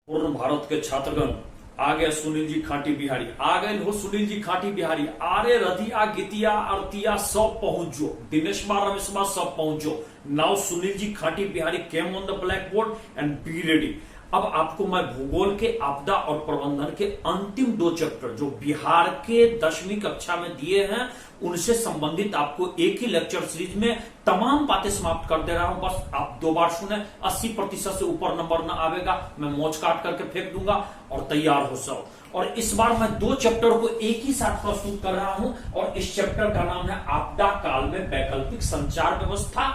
पूर्ण भारत के छात्रगण आ गए। सुनील जी खाटी बिहारी आ गए हो। सुनील जी खाटी बिहारी आरे रधिया गीतिया आरतिया सब पहुंचो। दिनेशमा रमेशमा सब पहुंचो। नाउ सुनील जी खाटी Bihari came on the black board and be ready. अब आपको मैं भूगोल के आपदा और प्रबंधन के अंतिम 2 चैप्टर जो बिहार के 10वीं कक्षा में दिए हैं उनसे संबंधित आपको एक ही लेक्चर सीरीज में तमाम बातें समाप्त कर दे रहा हूं। बस आप 2 बार सुने, 80% से ऊपर नंबर ना आवेगा, मैं मोच काट करके फेंक दूंगा और तैयार हो सब। और इस बार मैं 2 चैप्टर को एक ही साथ प्रस्तुत कर रहा हूं और इस चैप्टर का नाम है आपदा काल में वैकल्पिक संचार व्यवस्था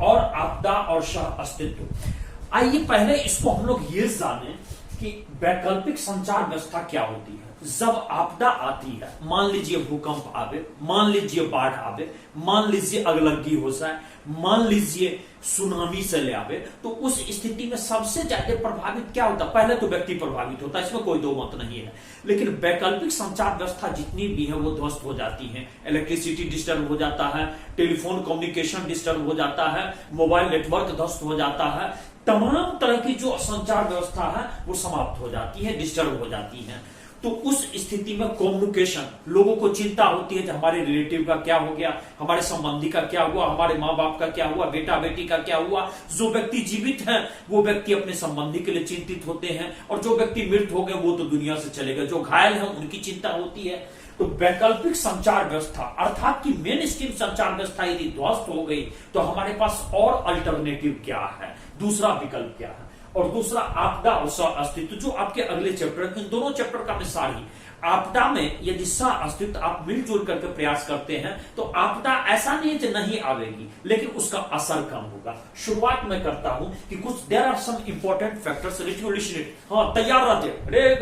और आपदा और सह अस्तित्व। आइए पहले इसको हम लोग ये जाने कि वैकल्पिक संचार व्यवस्था क्या होती है। जब आपदा आती है, मान लीजिए भूकंप आवे, मान लीजिए बाढ़ आवे, मान लीजिए अगलगी हो जाए, मान लीजिए सुनामी से ले आवे, तो उस स्थिति में सबसे ज्यादा प्रभावित क्या होता है? पहले तो व्यक्ति प्रभावित होता है, इसमें कोई दो मत नहीं है। लेकिन वैकल्पिक संचार व्यवस्था जितनी भी है वो ध्वस्त हो जाती है। इलेक्ट्रिसिटी डिस्टर्ब हो जाता है, टेलीफोन कम्युनिकेशन डिस्टर्ब हो जाता है, मोबाइल नेटवर्क ध्वस्त हो जाता है, तमाम तरह की जो संचार व्यवस्था है वो समाप्त हो जाती है, डिस्टर्ब हो जाती है। तो उस स्थिति में कम्युनिकेशन, लोगों को चिंता होती है कि हमारे रिलेटिव का क्या हो गया, हमारे संबंधी का क्या हुआ, हमारे माँ बाप का क्या हुआ, बेटा बेटी का क्या हुआ। जो व्यक्ति जीवित है वो व्यक्ति अपने संबंधी के लिए चिंतित होते हैं और जो व्यक्ति मृत हो गए वो तो दुनिया से चले गए। जो घायल है उनकी चिंता होती है। तो वैकल्पिक संचार व्यवस्था अर्थात कि मेन स्ट्रीम संचार व्यवस्था यदि ध्वस्त हो गई तो हमारे पास और अल्टरनेटिव क्या है, दूसरा विकल्प क्या है। और दूसरा आपदा और सह अस्तित्व, जो आपके अगले चैप्टर, इन दोनों चैप्टर का मिसाल ही। आपदा में यदि सह अस्तित्व आप मिलजुल करके प्रयास करते हैं तो आपदा ऐसा नहीं है कि नहीं आवेगी, लेकिन उसका असर कम होगा। शुरुआत में करता हूं कि कुछ there are some important factors list. हाँ, तैयार रहते रे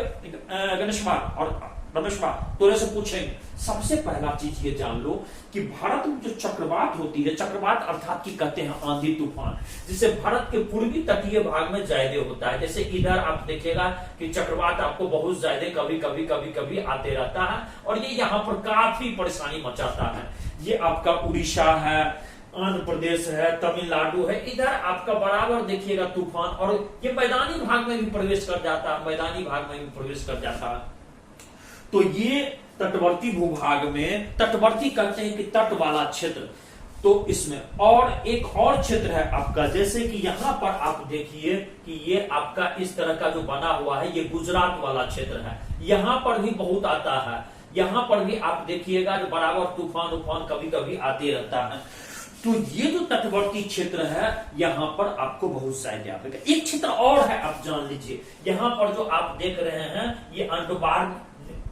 गणेश और रमेश तोरे से पूछेंगे। सबसे पहला चीज ये जान लो कि भारत में जो चक्रवात होती है, चक्रवात अर्थात की कहते हैं आंधी तूफान, जिसे भारत के पूर्वी तटीय भाग में ज्यादा होता है। जैसे इधर आप देखिएगा कि चक्रवात आपको बहुत ज्यादा कभी आते रहता है और ये यहाँ पर काफी परेशानी मचाता है। ये आपका उड़ीसा है, आंध्र प्रदेश है, तमिलनाडु है, इधर आपका बराबर देखिएगा तूफान। और ये मैदानी भाग में भी प्रवेश कर जाता है, मैदानी भाग में भी प्रवेश कर जाता है। तो ये तटवर्ती भूभाग में, तटवर्ती कहते हैं कि तट वाला क्षेत्र, तो इसमें और एक और क्षेत्र है आपका, जैसे कि यहां पर आप देखिए कि ये आपका इस तरह का जो बना हुआ है ये गुजरात वाला क्षेत्र है। यहां पर भी बहुत आता है, यहां पर भी आप देखिएगा जो बराबर तूफान उफान कभी कभी आते रहता है। तो ये जो तटवर्ती क्षेत्र है यहां पर आपको बहुत ज्यादा आएगा। एक क्षेत्र और है, आप जान लीजिए, यहां पर जो आप देख रहे हैं ये अंडमान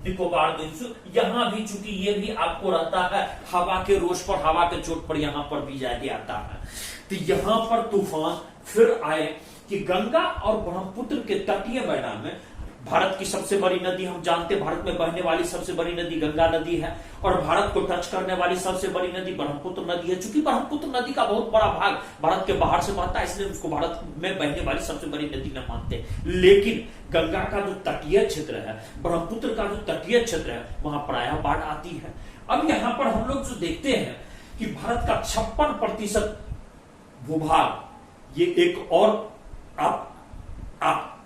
निकोबार द्वीप, यहां भी चूंकि ये भी आपको रहता है हवा के रोश पर, हवा के चोट पर यहां पर भी ज्यादा आता है। तो यहां पर तूफान फिर आए कि गंगा और ब्रह्मपुत्र के तटीय मैदान में, भारत की सबसे बड़ी नदी हम जानते, भारत में बहने वाली सबसे बड़ी नदी गंगा नदी है और भारत को टच करने वाली सबसे बड़ी नदी ब्रह्मपुत्र नदी है। चूंकि ब्रह्मपुत्र नदी का बहुत बड़ा भाग भारत के बाहर से बहता है, इसलिए उसको भारत में बहने वाली सबसे बड़ी नदी न मानते। लेकिन गंगा का जो तटीय क्षेत्र है, ब्रह्मपुत्र का जो तटीय क्षेत्र है, वहां प्रायः बाढ़ आती है। अब यहां पर हम लोग जो देखते हैं कि भारत का 56% भूभाग ये एक और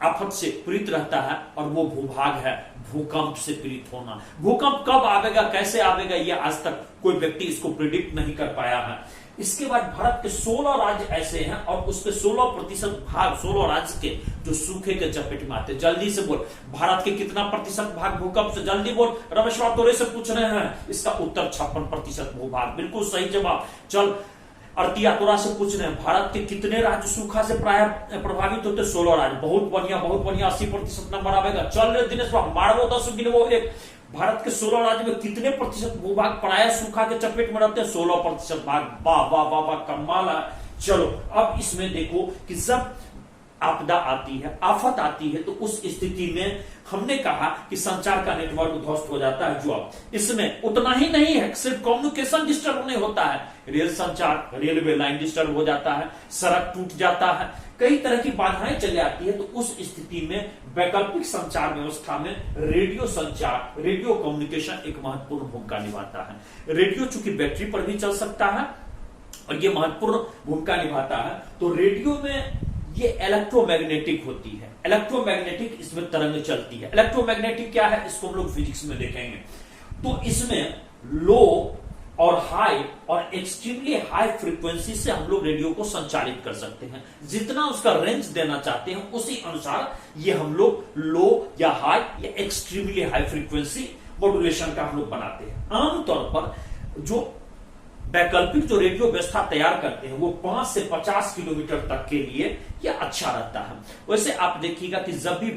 आफत से पीड़ित रहता है और वो भूभाग है भूकंप से पीड़ित होना। भूकंप कब आवेगा, कैसे आवेगा, ये आज तक कोई व्यक्ति इसको प्रिडिक्ट नहीं कर पाया है। इसके बाद भारत के 16 राज्य ऐसे हैं और उसके 16% भाग, 16 राज्य के जो सूखे के चपेट में आते। जल्दी से बोल, भारत के कितना प्रतिशत भाग भूकंप से? जल्दी बोल, रमेश तोरे से पूछ रहे हैं। इसका उत्तर 56% भूभाग, बिल्कुल सही जवाब। चल अर्तिया तोरा से पूछ रहे हैं, भारत के कितने राज्य सूखा से प्राय प्रभावित होते? 16 राज्य। बहुत बढ़िया 80% नंबर आएगा। चल रे दिनेश मारवो 10 गिनवो 1। भारत के 16 राज्य में कितने प्रतिशत भूभाग प्राय सूखा के चपेट में रहते हैं? 16% भाग। वाह वाह वाह वाह, कमाल है। चलो अब इसमें देखो कि जब आपदा आती है, आफत आती है, तो उस स्थिति में हमने कहा कि संचार का नेटवर्क ध्वस्त हो जाता है। जो अब इसमें उतना ही नहीं है, सिर्फ कम्युनिकेशन डिस्टर्ब नहीं होता है, रेल संचार, रेलवे लाइन डिस्टर्ब हो जाता है, सड़क टूट जाता है, कई तरह की बाधाएं चली आती है। तो उस स्थिति में वैकल्पिक संचार व्यवस्था में रेडियो संचार, रेडियो कम्युनिकेशन एक महत्वपूर्ण भूमिका निभाता है। रेडियो चूंकि बैटरी पर भी चल सकता है और ये महत्वपूर्ण भूमिका निभाता है। तो रेडियो में ये इलेक्ट्रोमैग्नेटिक होती है। इलेक्ट्रोमैग्नेटिक इसमें तरंग चलती है। इलेक्ट्रोमैग्नेटिक क्या है इसको हम लोग फिजिक्स में देखेंगे। तो इसमें लो और हाई और एक्सट्रीमली हाई फ्रीक्वेंसी से हम लोग रेडियो को संचालित कर सकते हैं। जितना उसका रेंज देना चाहते हैं उसी अनुसार ये हम लोग लो या हाई या एक्सट्रीमली हाई फ्रीक्वेंसी मॉड्यूलेशन का हम लोग बनाते हैं। आमतौर पर जो वैकल्पिक जो रेडियो व्यवस्था तैयार करते हैं वो 5 से 50 किलोमीटर तक के लिए यह अच्छा रहता है। वैसे आप देखिएगा कि जब भी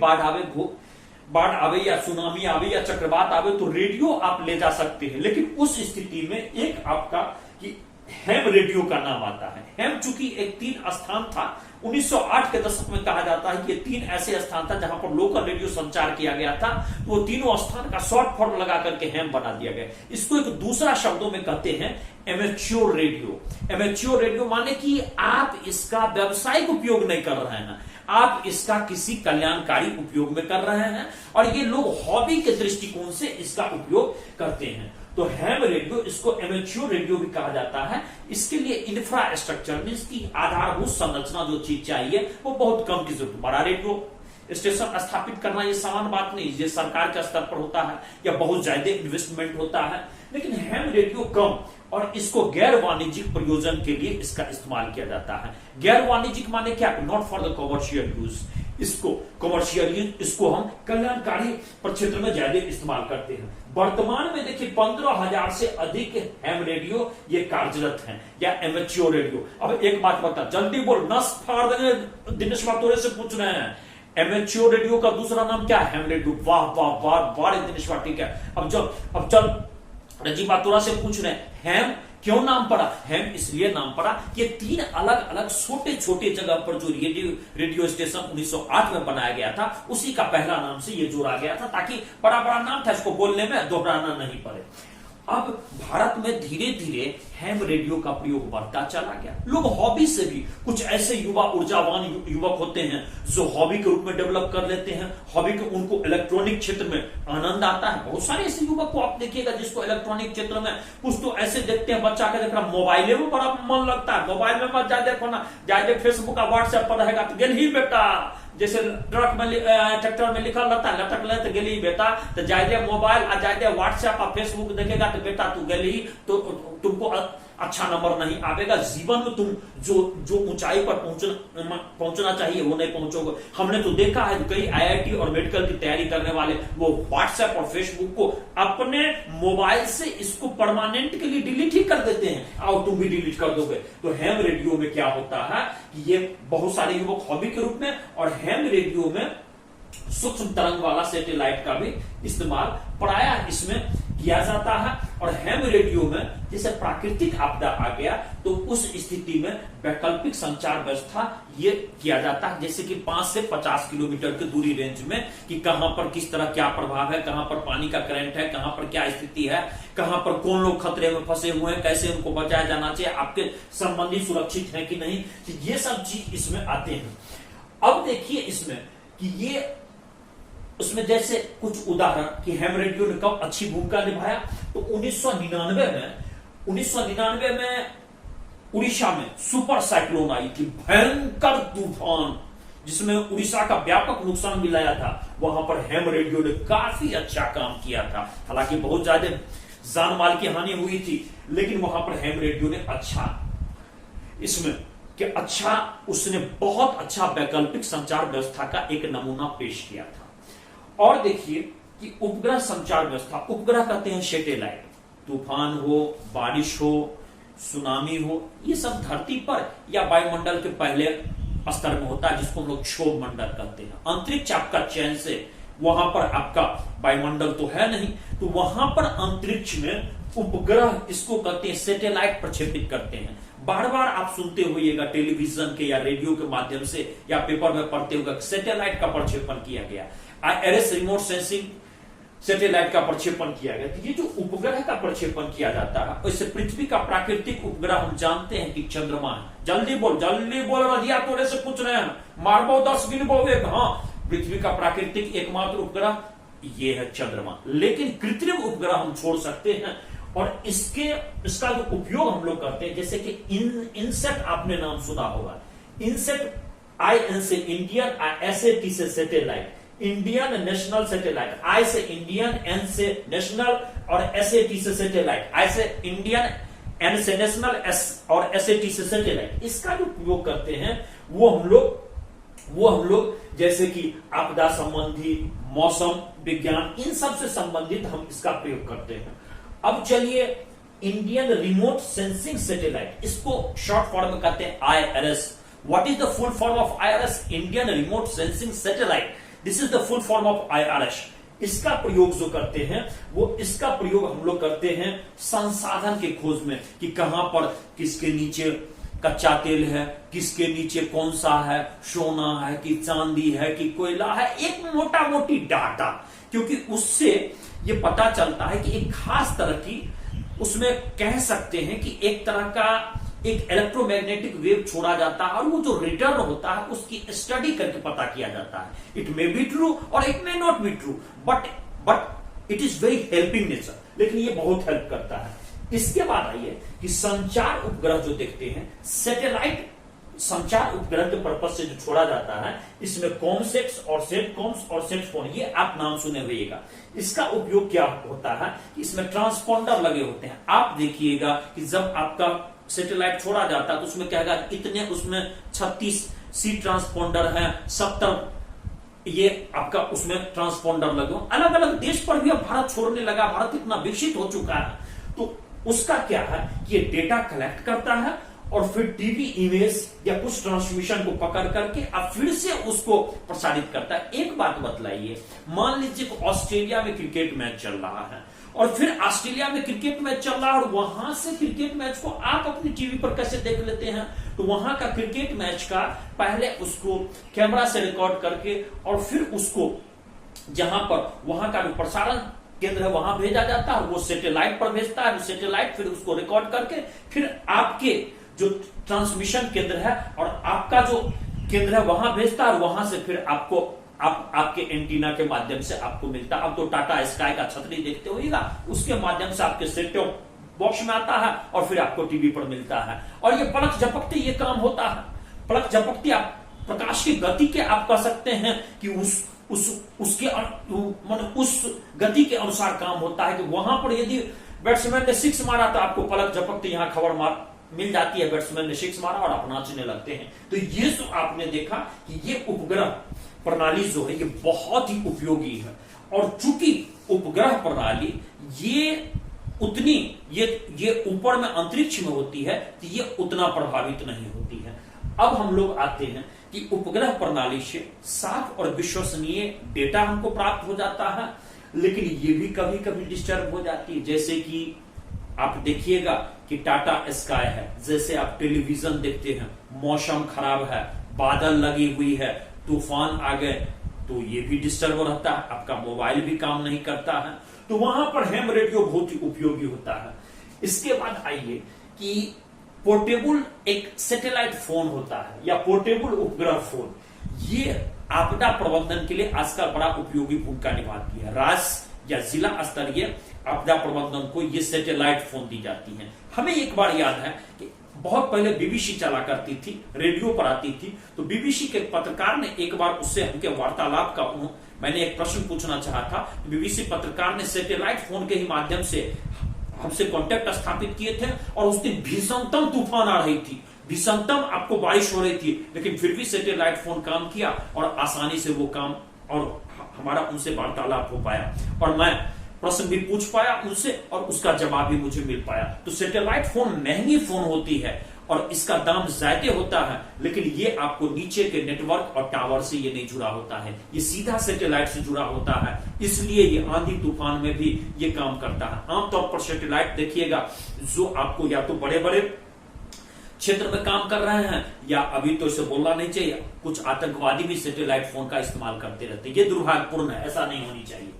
बाढ़ आवे या सुनामी आवे या चक्रवात आवे तो रेडियो आप ले जा सकते हैं, लेकिन उस स्थिति में एक आपका कि हैम रेडियो का नाम आता है। हैम चूंकि एक 3 स्थान था, 1908 के दशक में कहा जाता है कि 3 ऐसे स्थान था जहां पर लोकल रेडियो संचार किया गया था। तो वो तीनों स्थान का शॉर्ट फॉर्म लगा करके हैम बना दिया गया। इसको एक दूसरा शब्दों में कहते हैं एमेच्योर रेडियो। एमेच्योर रेडियो माने कि आप इसका व्यावसायिक उपयोग नहीं कर रहे हैं, आप इसका किसी कल्याणकारी उपयोग में कर रहे हैं और ये लोग हॉबी के दृष्टिकोण से इसका उपयोग करते हैं। तो हैम रेडियो, इसको एमेच्योर रेडियो भी कहा जाता है। इसके लिए इंफ्रास्ट्रक्चर मींस की आधारभूत संरचना जो चीज चाहिए वो बहुत कम की जरूरत। बड़ा रेडियो स्टेशन स्थापित करना ये सामान्य बात नहीं, ये सरकार के स्तर पर होता है या बहुत ज्यादा इन्वेस्टमेंट होता है। लेकिन हैम रेडियो कम और इसको गैर वाणिज्यिक प्रयोजन के लिए इसका इस्तेमाल किया जाता है। गैर वाणिज्यिक माने क्या, not for the commercial use. इसको कमर्शियल, इसको हम कल्याणकारी क्षेत्र में ज्यादा इस्तेमाल करते हैं। वर्तमान में देखिए 15,000 से अधिक हैम रेडियो ये कार्यरत हैं या एमेच्योर रेडियो। अब एक बात बता, जल्दी बोल, नस फाड़ देंगे, दिनेश वातोरे से पूछ रहे हैं एमेच्योर रेडियो का दूसरा नाम क्या है? Ham radio. वाह वाह वाह वाह दिनेश वाह, ठीक है। अब चल रजी बातोरा से पूछ रहे हैं हैम क्यों नाम पड़ा? हैम इसलिए नाम पड़ा कि 3 अलग अलग छोटे छोटे जगह पर जो रेडियो स्टेशन 1908 में बनाया गया था उसी का पहला नाम से ये जोड़ा गया था, ताकि बड़ा बड़ा नाम था, इसको बोलने में दोहराना नहीं पड़े। अब भारत में धीरे धीरे हैम रेडियो का प्रयोग बढ़ता चला गया। लोग हॉबी से भी, कुछ ऐसे युवा ऊर्जावान युवक होते हैं जो हॉबी के रूप में डेवलप कर लेते हैं। हॉबी के उनको इलेक्ट्रॉनिक क्षेत्र में आनंद आता है। बहुत सारे ऐसे युवक को आप देखिएगा जिसको इलेक्ट्रॉनिक क्षेत्र में, कुछ तो ऐसे देखते हैं बच्चा के देख रहा मोबाइल में बड़ा मन लगता है। मोबाइल में मत जाए देखो ना, जाए फेसबुक का व्हाट्सएप पर रहेगा तो गेल ही बेटा, जैसे ट्रक में ट्रैक्टर में लिखा रहता है लटक ले तो गेली बेटा, तो जायदे मोबाइल आ जायदे व्हाट्सएप और फेसबुक देखेगा तो बेटा तू गेली तो तुमको अच्छा नंबर नहीं आवेगा। जीवन में तुम जो ऊंचाई पर पहुंचना चाहिए वो नहीं पहुंचोगे। हमने तो देखा है कई आईआईटी और मेडिकल की तैयारी करने वाले वो व्हाट्सएप और फेसबुक को अपने मोबाइल से इसको परमानेंट के लिए डिलीट ही कर देते हैं। आओ तुम भी डिलीट कर दोगे। तो हैम रेडियो में क्या होता है कि ये बहुत सारे युवक हॉबी के रूप में, और हैम रेडियो में सूक्ष्म तरंग वाला सैटेलाइट का भी इस्तेमाल प्रायः इसमें किया जाता है। और हैम रेडियो में जैसे प्राकृतिक आपदा आ गया तो उस स्थिति में वैकल्पिक संचार व्यवस्था ये किया जाता है, जैसे कि 5 से 50 किलोमीटर की दूरी रेंज में कि कहां पर किस तरह क्या प्रभाव है, कहां पर पानी का करंट है, कहां पर क्या स्थिति है, कहां पर कौन लोग खतरे में फंसे हुए हैं, कैसे उनको बचाया जाना चाहिए, आपके संबंधी सुरक्षित है कि नहीं, तो ये सब चीज इसमें आते हैं। अब देखिए इसमें कि ये उसमें जैसे कुछ उदाहरण कि हैम रेडियो ने कब अच्छी भूमिका निभाया, तो 1999 में उड़ीसा में सुपर साइक्लोन आई थी, भयंकर तूफान जिसमें उड़ीसा का व्यापक नुकसान भी लाया था। वहां पर हैम रेडियो ने काफी अच्छा काम किया था। हालांकि बहुत ज्यादा जान माल की हानि हुई थी, लेकिन वहां पर हैम रेडियो ने उसने बहुत अच्छा वैकल्पिक संचार व्यवस्था का एक नमूना पेश किया था। और देखिए कि उपग्रह संचार व्यवस्था, उपग्रह कहते हैं सैटेलाइट, तूफान हो, बारिश हो, सुनामी हो, ये सब धरती पर या वायुमंडल के पहले स्तर में होता है जिसको हम लोग क्षोभ मंडल कहते हैं। अंतरिक्ष आपका चयन से, वहां पर आपका वायुमंडल तो है नहीं, तो वहां पर अंतरिक्ष में उपग्रह इसको कहते हैं सैटेलाइट प्रक्षेपित करते हैं। बार बार आप सुनते होइएगा टेलीविजन के या रेडियो के माध्यम से या पेपर में पढ़ते होगा सैटेलाइट का प्रक्षेपण किया गया, आईआरएस रिमोट सेंसिंग सैटेलाइट का प्रक्षेपण किया गया। तो ये जो उपग्रह का प्रक्षेपण किया जाता है, इससे पृथ्वी का प्राकृतिक उपग्रह हम जानते हैं कि चंद्रमा है। जल्दी बोल रजिया तोरे से पूछ रहे हैं, मारबो 10 गिनबो 1। हाँ, पृथ्वी का प्राकृतिक एकमात्र उपग्रह ये है चंद्रमा। लेकिन कृत्रिम उपग्रह हम छोड़ सकते हैं और इसका जो उपयोग हम लोग करते हैं, जैसे कि इनसेट आपने नाम सुना होगा। इनसेट IN से इंडियन, SAT से satellite, Indian national satellite, I से इंडियन, N से नेशनल और SAT से सैटेलाइट, I से इंडियन, N से नेशनल, S और SAT से सैटेलाइट। इसका जो उपयोग करते हैं वो हम लोग जैसे कि आपदा संबंधी, मौसम विज्ञान, इन सब से संबंधित हम इसका प्रयोग करते हैं। अब चलिए इंडियन रिमोट सेंसिंग सैटेलाइट, इसको शॉर्ट फॉर्म में कहते हैं IRS। What is the full form of IRS? Indian remote sensing satellite. This is the full form of IRS। इसका प्रयोग जो करते हैं वो इसका प्रयोग हम लोग करते हैं संसाधन के खोज में, कि कहां पर किसके नीचे कच्चा तेल है, किसके नीचे कौन सा है, सोना है कि चांदी है कि कोयला है, एक मोटा मोटी डाटा, क्योंकि उससे ये पता चलता है कि एक खास तरह की, उसमें कह सकते हैं कि एक तरह का एक इलेक्ट्रोमैग्नेटिक वेव छोड़ा जाता है और वो जो रिटर्न होता है उसकी स्टडी करके पता किया जाता है। इट मे बी ट्रू और it may not be true, but it is very helping nature, लेकिन ये बहुत हेल्प करता है। इसके बाद आइए कि संचार उपग्रह जो देखते हैं, सैटेलाइट संचार उपग्रह के पर्पज से जो छोड़ा जाता है, इसमें कॉमसेट्स और सेटकॉम्स और सेटफोन, ये आप नाम सुने होइएगा। इसका उपयोग क्या होता है कि इसमें ट्रांसपॉन्डर लगे होते हैं। आप देखिएगा कि जब आपका सैटेलाइट छोड़ा जाता है तो उसमें क्या है, इतने उसमें 36 सी ट्रांसपॉन्डर है, 70 ये आपका उसमें ट्रांसपॉन्डर लगे। अलग अलग देश पर भी अब भारत छोड़ने लगा, भारत इतना विकसित हो चुका है, तो उसका क्या है कि ये डेटा कलेक्ट करता है और फिर टीवी इमेज या कुछ ट्रांसमिशन को पकड़ करके अब फिर से उसको प्रसारित करता है। एक बात बतलाइए, मान लीजिए ऑस्ट्रेलिया में क्रिकेट मैच चल रहा है और फिर ऑस्ट्रेलिया में क्रिकेट मैच चल रहा है और वहां से क्रिकेट मैच को आप अपनी टीवी पर कैसे देख लेते हैं? तो वहां का क्रिकेट मैच का पहले उसको कैमरा से रिकॉर्ड करके और फिर उसको जहां पर वहां का जो प्रसारण केंद्र है वहां भेजा जाता है, वो सैटेलाइट पर भेजता है, सैटेलाइट फिर उसको रिकॉर्ड करके फिर आपके जो ट्रांसमिशन केंद्र है और आपका जो केंद्र है वहां भेजता है और वहां से फिर आपको आपके एंटीना के माध्यम से आपको मिलता है। अब तो टाटा स्काई का छतरी देखते होइएगा, उसके माध्यम से आपके सेट टॉप बॉक्स में आता है और फिर आपको टीवी पर मिलता है। और ये पलक झपकते ये काम होता है, पलक झपकते आप प्रकाश की गति के आप कह सकते हैं कि उसके उस गति के अनुसार काम होता है कि वहां पर यदि बैट्समैन ने 6 मारा तो आपको पलक झपकते यहां खबर मिल जाती है, बैट्समैन ने 6 मारा और आप नाचने लगते हैं। तो ये जो आपने देखा कि ये उपग्रह प्रणाली जो है ये बहुत ही उपयोगी है, और चूंकि उपग्रह प्रणाली ये उतनी ये ऊपर में अंतरिक्ष में होती है तो ये उतना प्रभावित नहीं होती है। अब हम लोग आते हैं कि उपग्रह प्रणाली से साफ और विश्वसनीय डेटा हमको प्राप्त हो जाता है, लेकिन ये भी कभी कभी डिस्टर्ब हो जाती है। जैसे कि आप देखिएगा कि टाटा स्काई है, जैसे आप टेलीविजन देखते हैं, मौसम खराब है, बादल लगी हुई है, तूफान आ गए, तो ये भी डिस्टर्ब रहता है, आपका मोबाइल भी काम नहीं करता है, तो वहां पर हैम रेडियो बहुत ही उपयोगी होता है। इसके बाद आइए कि पोर्टेबल एक सैटेलाइट फोन होता है या पोर्टेबल उपग्रह फोन, ये आपदा प्रबंधन के लिए आजकल बड़ा उपयोगी भूमिका निभाती है। राज्य या जिला स्तरीय आपदा प्रबंधन को ये सैटेलाइट फोन दी जाती है। हमें एक बार याद है कि बहुत पहले बीबीसी चला करती थी, रेडियो पर आती थी, तो बीबीसी के पत्रकार ने एक बार उससे हमके वार्तालाप का मैंने एक प्रश्न पूछना चाहा था, बीबीसी पत्रकार ने सैटेलाइट फोन के ही माध्यम से हमसे कांटेक्ट स्थापित किए थे और उस दिन भीषणतम तूफान आ रही थी, भीषणतम आपको बारिश हो रही थी, लेकिन फिर भी सैटेलाइट फोन काम किया और आसानी से वो काम और हमारा उनसे वार्तालाप हो पाया और मैं प्रश्न भी पूछ पाया उनसे और उसका जवाब भी मुझे मिल पाया। तो सैटेलाइट फोन महंगी फोन होती है और इसका दाम ज्यादा होता है, लेकिन ये आपको नीचे के नेटवर्क और टावर से ये नहीं जुड़ा होता है, ये सीधा सैटेलाइट से जुड़ा होता है, इसलिए ये आंधी तूफान में भी ये काम करता है। आमतौर पर सैटेलाइट देखिएगा जो आपको या तो बड़े बड़े क्षेत्र में काम कर रहे हैं या अभी तो इसे बोलना नहीं चाहिए, कुछ आतंकवादी भी सैटेलाइट फोन का इस्तेमाल करते रहते हैं, ये दुर्भाग्यपूर्ण है, ऐसा नहीं होनी चाहिए।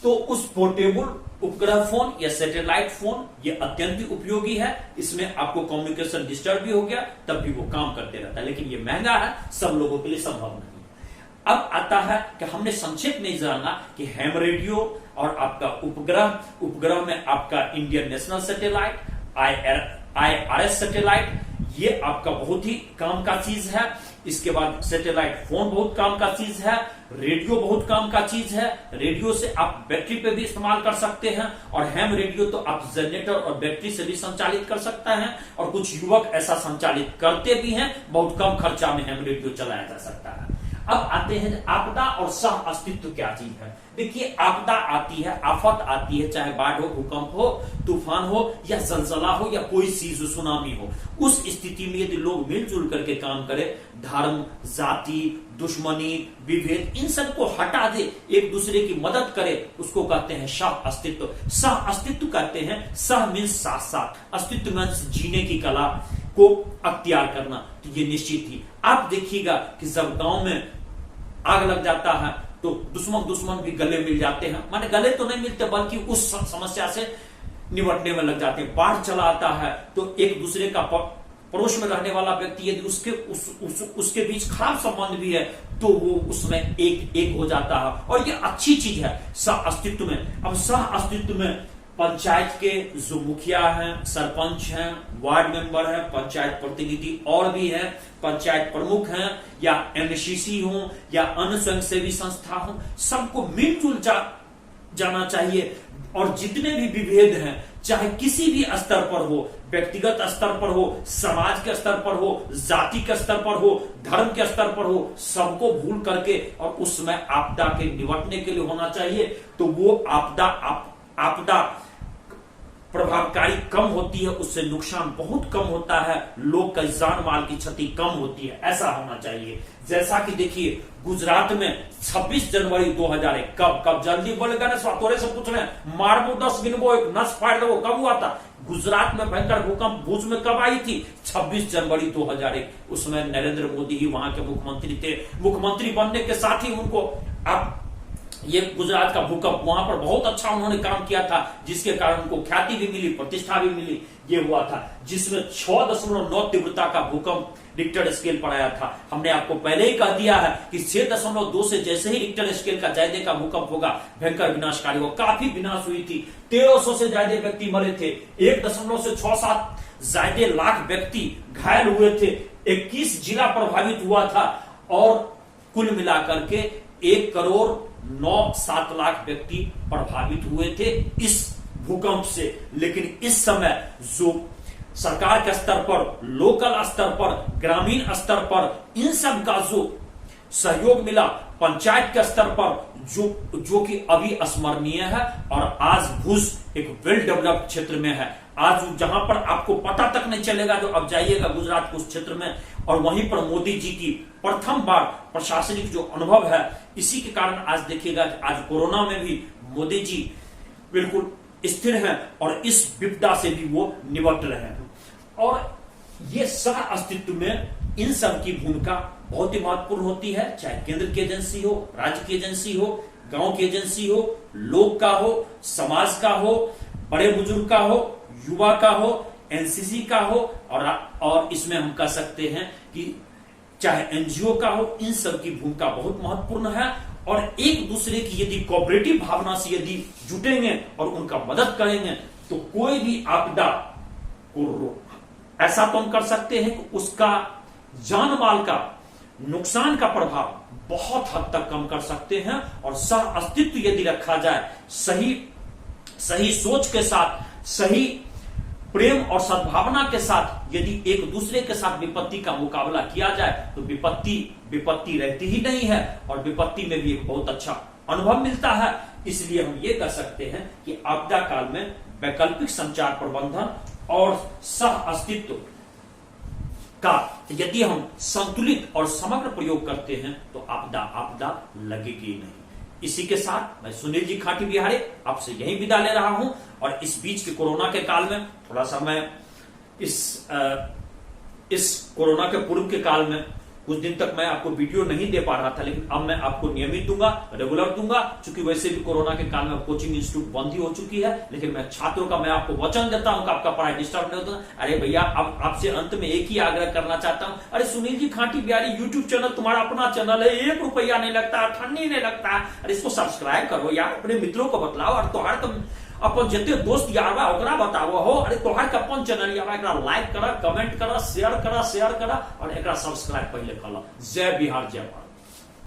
तो उस पोर्टेबल उपग्रह फोन या सैटेलाइट फोन ये अत्यंत ही उपयोगी है, इसमें आपको कम्युनिकेशन डिस्टर्ब भी हो गया तब भी वो काम करते रहता है, लेकिन ये महंगा है, सब लोगों के लिए संभव नहीं। अब आता है कि हमने संक्षेप में जाना कि हैम रेडियो और आपका उपग्रह में आपका Indian national satellite, IRS satellite, ये आपका बहुत ही काम का चीज है। इसके बाद सैटेलाइट फोन बहुत काम का चीज है, रेडियो बहुत काम का चीज है। रेडियो से आप बैटरी पे भी इस्तेमाल कर सकते हैं, और हैम रेडियो तो आप जनरेटर और बैटरी से भी संचालित कर सकते हैं, और कुछ युवक ऐसा संचालित करते भी हैं। बहुत कम खर्चा में हैम रेडियो चलाया जा सकता है। अब आते हैं आपदा और सह अस्तित्व क्या चीज है। देखिए, आपदा आती है, आफत आती है, चाहे बाढ़ हो, भूकंप हो, तूफान हो, या जलजला हो, या कोई चीज सुनामी हो। उस स्थिति में यदि लोग मिलजुल करके काम करें, धर्म, जाति, दुश्मनी, विभेद, इन सबको हटा दे, एक दूसरे की मदद करे, उसको कहते हैं सह अस्तित्व। सह अस्तित्व कहते हैं, सह मीन्स साथ साथ, अस्तित्व मीन्स जीने की कला को अख्तियार करना। तो ये निश्चित ही आप देखिएगा कि जब गांव में आग लग जाता है तो दुश्मन भी गले मिल जाते हैं, माने गले तो नहीं मिलते बल्कि उस समस्या से निपटने में लग जाते हैं। बाढ़ चला आता है तो एक दूसरे का पड़ोस में रहने वाला व्यक्ति यदि उसके बीच खराब संबंध भी है तो वो उसमें एक हो जाता है, और ये अच्छी चीज है सह अस्तित्व में। अब सह अस्तित्व में पंचायत के जो मुखिया हैं, सरपंच हैं, वार्ड मेंबर हैं, पंचायत प्रतिनिधि और भी हैं, पंचायत प्रमुख हैं, या एनसीसी हो या अन्य स्वयंसेवी संस्था हो, सबको मिलजुल जाना चाहिए। और जितने भी विभेद हैं, चाहे किसी भी स्तर पर हो, व्यक्तिगत स्तर पर हो, समाज के स्तर पर हो, जाति के स्तर पर हो, धर्म के स्तर पर हो, सबको भूल करके और उसमें आपदा के निपटने के लिए होना चाहिए। तो वो आपदा प्रभावकारी कम होती है, उससे नुकसान बहुत कम होता है, लोग का जान माल की क्षति कम होती है, ऐसा होना चाहिए। जैसा कि देखिए, गुजरात में 26 जनवरी 2001 कब जल्दी बोलेगा ना, तोरे से पूछ रहे हैं, मारबो 10 गिनबो, एक नस फाड़ दो, कब हुआ था? गुजरात में भयंकर भूकंप भुज में कब आई थी? 26 जनवरी 2001। उसमें नरेंद्र मोदी ही वहां के मुख्यमंत्री थे। मुख्यमंत्री बनने के साथ ही उनको अब ये गुजरात का भूकंप, वहां पर बहुत अच्छा उन्होंने काम किया था, जिसके कारण उनको ख्याति भी मिली, प्रतिष्ठा भी मिली। ये हुआ था जिसमें 6.9 तीव्रता का भूकंप रिक्टर स्केल पर आया था। हमने आपको पहले ही कह दिया है कि 6.2 से जैसे ही रिक्टर स्केल का जायदे का भूकंप होगा, भयंकर विनाशकारी होगा। काफी विनाश हुई थी, 1300 से ज्यादा व्यक्ति मरे थे, 1.67 ज्यादा लाख व्यक्ति घायल हुए थे, 21 जिला प्रभावित हुआ था, और कुल मिलाकर के 1.97 लाख व्यक्ति प्रभावित हुए थे इस भूकंप से। लेकिन इस समय जो सरकार के स्तर पर, लोकल स्तर पर, ग्रामीण स्तर पर, इन सब का जो सहयोग मिला, पंचायत के स्तर पर, जो कि अभी स्मरणीय है। और आज भुज एक वेल डेवलप्ड क्षेत्र में है। आज जहां पर आपको पता तक नहीं चलेगा, जो अब जाइएगा गुजरात के उस क्षेत्र में, और वहीं पर मोदी जी की प्रथम बार प्रशासनिक जो अनुभव है, इसी के कारण आज देखिएगा कि आज कोरोना में भी मोदी जी बिल्कुल स्थिर हैं, और इस विपदा से भी वो निपट रहे हैं। और ये सह अस्तित्व में इन सब की भूमिका बहुत ही महत्वपूर्ण होती है, चाहे केंद्र की एजेंसी हो, राज्य की एजेंसी हो, गांव की एजेंसी हो, लोग का हो, समाज का हो, बड़े बुजुर्ग का हो, युवा का हो, एनसीसी का हो, और इसमें हम कह सकते हैं कि चाहे एनजीओ का हो, इन सब की भूमिका बहुत महत्वपूर्ण है। और एक दूसरे की यदि कोऑपरेटिव भावना से यदि जुटेंगे और उनका मदद करेंगे तो कोई भी आपदा को ऐसा तो हम कर सकते हैं कि उसका जान माल का नुकसान का प्रभाव बहुत हद तक कम कर सकते हैं। और सह अस्तित्व यदि रखा जाए, सही सोच के साथ, सही प्रेम और सद्भावना के साथ, यदि एक दूसरे के साथ विपत्ति का मुकाबला किया जाए तो विपत्ति रहती ही नहीं है, और विपत्ति में भी एक बहुत अच्छा अनुभव मिलता है। इसलिए हम ये कह सकते हैं कि आपदा काल में वैकल्पिक संचार प्रबंधन और सह अस्तित्व का यदि हम संतुलित और समग्र प्रयोग करते हैं तो आपदा लगेगी नहीं। इसी के साथ मैं सुनील जी खाटी बिहारी आपसे यही विदा ले रहा हूं। और इस बीच के कोरोना के काल में थोड़ा सा मैं इस कोरोना के पूर्व के काल में कुछ दिन तक मैं आपको वीडियो नहीं दे पा रहा था, लेकिन अब मैं आपको नियमित दूंगा, रेगुलर दूंगा, क्योंकि वैसे भी कोरोना के काल में कोचिंग इंस्टीट्यूट बंद ही हो चुकी है। लेकिन मैं छात्रों का मैं आपको वचन देता हूं कि आपका पढ़ाई डिस्टर्ब नहीं होता। अरे भैया, अब आपसे अंत में एक ही आग्रह करना चाहता हूं, अरे सुनील जी खाटी बिहारी यूट्यूब चैनल तुम्हारा अपना चैनल है, 1 रुपया नहीं लगता, ठन्नी नहीं लगता, अरे इसको सब्सक्राइब करो यार, अपने मित्रों को बतलाओ। और अपन जितने दोस्त यार बा ओकरा बताओ हो, अरे तोहार के अपन चैनल यार एकरा लाइक करा, कमेंट करा, शेयर करा और एकरा सब्सक्राइब पहले करा। जय बिहार जय भारत।